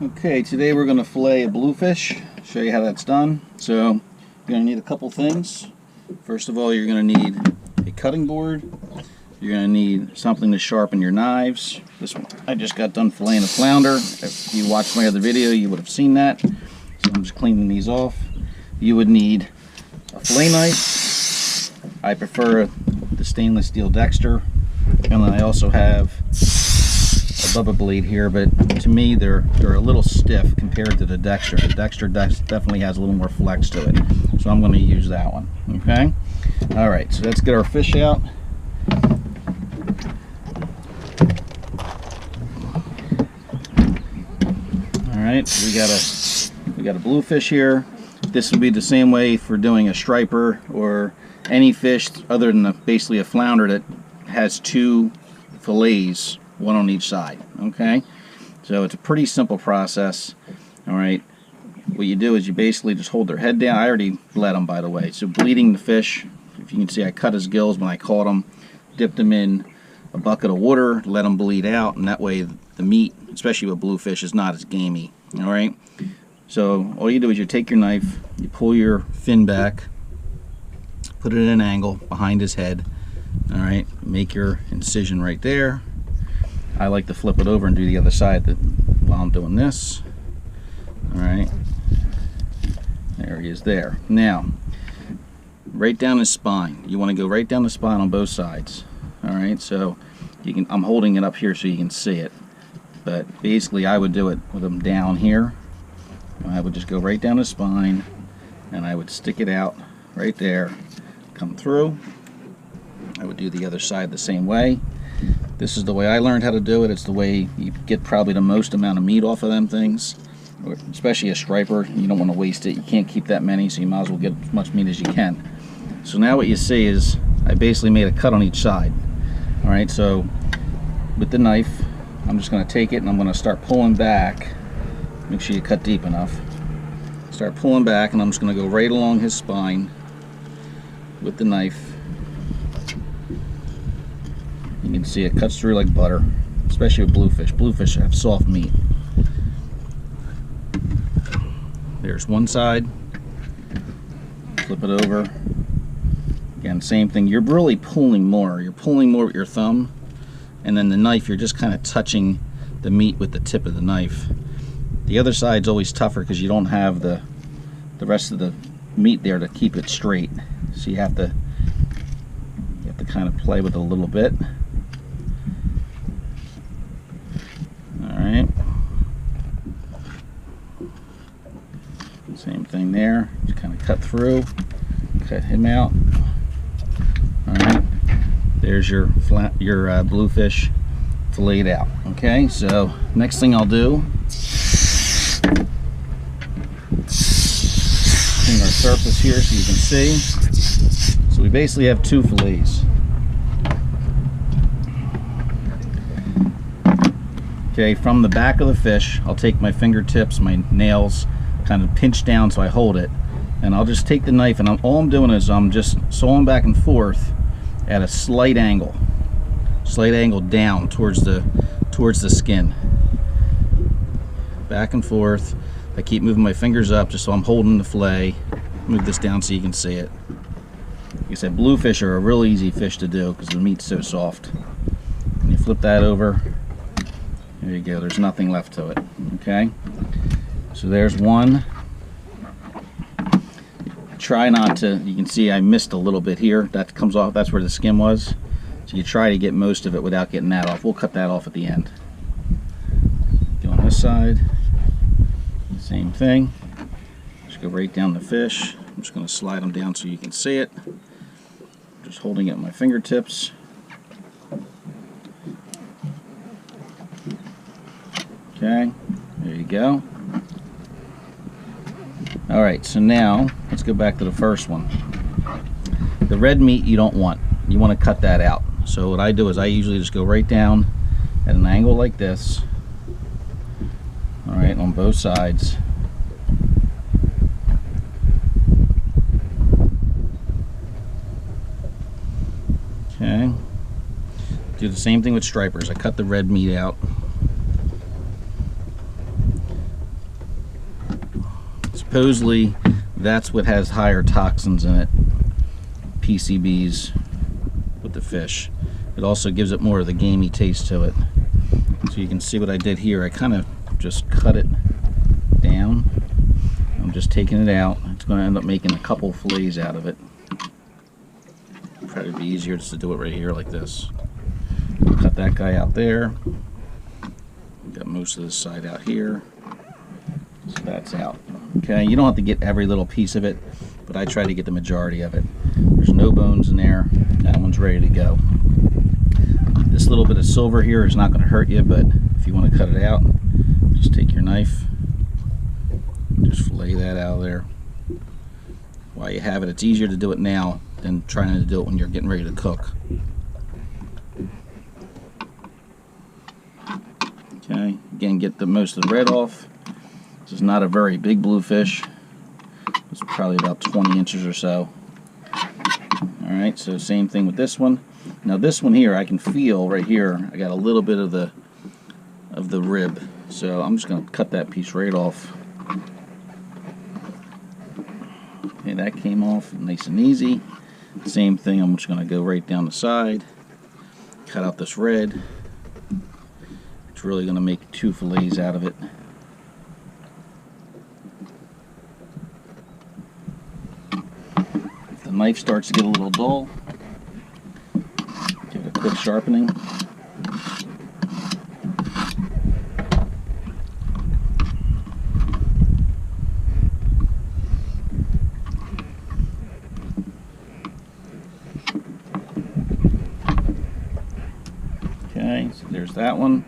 Okay, today we're going to fillet a bluefish. Show you how that's done. So you're going to need a couple things. First of all, you're going to need a cutting board. You're going to need something to sharpen your knives. This one, I just got done filleting a flounder. If you watched my other video, you would have seen that. So I'm just cleaning these off. You would need a fillet knife. I prefer the stainless steel Dexter. And then I also have a Bubba blade here, but to me they're a little stiff compared to the Dexter. The Dexter definitely has a little more flex to it, so I'm going to use that one. Okay. All right. So let's get our fish out. All right. We got a bluefish here. This would be the same way for doing a striper or any fish other than basically a flounder that has two fillets, one on each side. Okay, so it's a pretty simple process. All right, what you do is you basically just hold their head down. I already bled them, by the way. So bleeding the fish, if you can see, I cut his gills when I caught him, dipped them in a bucket of water, let them bleed out, and that way the meat, especially with bluefish, is not as gamey. All right, so all you do is you take your knife, you pull your fin back, put it at an angle behind his head. All right, make your incision right there. I like to flip it over and do the other side while I'm doing this. All right, there he is there. Now, right down his spine. You want to go right down the spine on both sides. All right, so you can. I'm holding it up here so you can see it, but basically I would do it with them down here. I would just go right down the spine, and I would stick it out right there, come through. I would do the other side the same way. This is the way I learned how to do it. It's the way you get probably the most amount of meat off of them things, especially a striper. You don't want to waste it. You can't keep that many, so you might as well get as much meat as you can. So now what you see is I basically made a cut on each side. All right, so with the knife, I'm just going to take it and I'm going to start pulling back. Make sure you cut deep enough. Start pulling back, and I'm just going to go right along his spine with the knife. You can see it cuts through like butter, especially with bluefish. Bluefish have soft meat. There's one side. Flip it over. Again, same thing. You're really pulling more. You're pulling more with your thumb, and then the knife, you're just kind of touching the meat with the tip of the knife. The other side's always tougher because you don't have the rest of the meat there to keep it straight. So you have to kind of play with it a little bit. Alright. Same thing there. Just kind of cut through. Cut him out. Alright. There's your bluefish filleted out. Okay, so next thing I'll do, clean our surface here so you can see. So we basically have two fillets. Okay, from the back of the fish, I'll take my fingertips, my nails, kind of pinch down so I hold it, and I'll just take the knife, and all I'm doing is I'm just sawing back and forth at a slight angle down towards the skin. Back and forth. I keep moving my fingers up just so I'm holding the fillet. Move this down so you can see it. Like I said, bluefish are a real easy fish to do because the meat's so soft. And you flip that over. There you go, there's nothing left to it. Okay, so there's one. Try not to, you can see I missed a little bit here. That comes off, that's where the skin was. So you try to get most of it without getting that off. We'll cut that off at the end. Go on this side, same thing. Just go right down the fish. I'm just going to slide them down so you can see it. Just holding it with my fingertips. Okay, there you go. Alright, so now let's go back to the first one. The red meat you don't want. You want to cut that out. So what I do is I usually just go right down at an angle like this. Alright, on both sides. Okay. Do the same thing with stripers. I cut the red meat out. supposedly that's what has higher toxins in it, PCBs with the fish. It also gives it more of the gamey taste to it. So you can see what I did here. I kind of just cut it down. I'm just taking it out. It's going to end up making a couple fillets out of it. Probably be easier just to do it right here like this. Cut that guy out there. Got most of this side out here. So that's out. Okay, you don't have to get every little piece of it, but I try to get the majority of it. There's no bones in there. That one's ready to go. This little bit of silver here is not going to hurt you, but if you want to cut it out, just take your knife, just fillet that out of there. While you have it, it's easier to do it now than trying to do it when you're getting ready to cook. Okay, again, get the most of the red off. This is not a very big bluefish. It's probably about 20 inches or so. Alright, so same thing with this one. Now this one here, I can feel right here, I got a little bit of the rib. So I'm just going to cut that piece right off. Okay, that came off nice and easy. Same thing, I'm just going to go right down the side. Cut out this red. It's really going to make 2 fillets out of it. If the knife starts to get a little dull, give it a quick sharpening. Okay, so there's that one.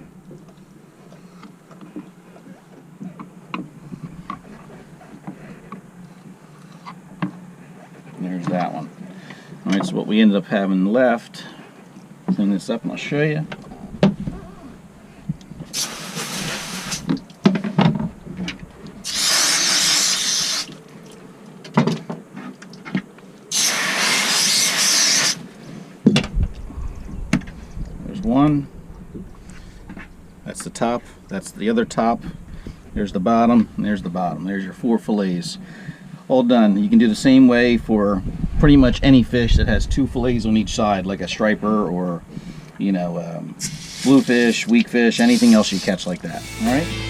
There's that one. Alright, so what we ended up having left, clean this up and I'll show you. There's one. That's the top. That's the other top. There's the bottom, and there's the bottom. There's your 4 fillets. All done. You can do the same way for pretty much any fish that has 2 fillets on each side, like a striper or, you know, bluefish, weakfish, anything else you catch like that. All right.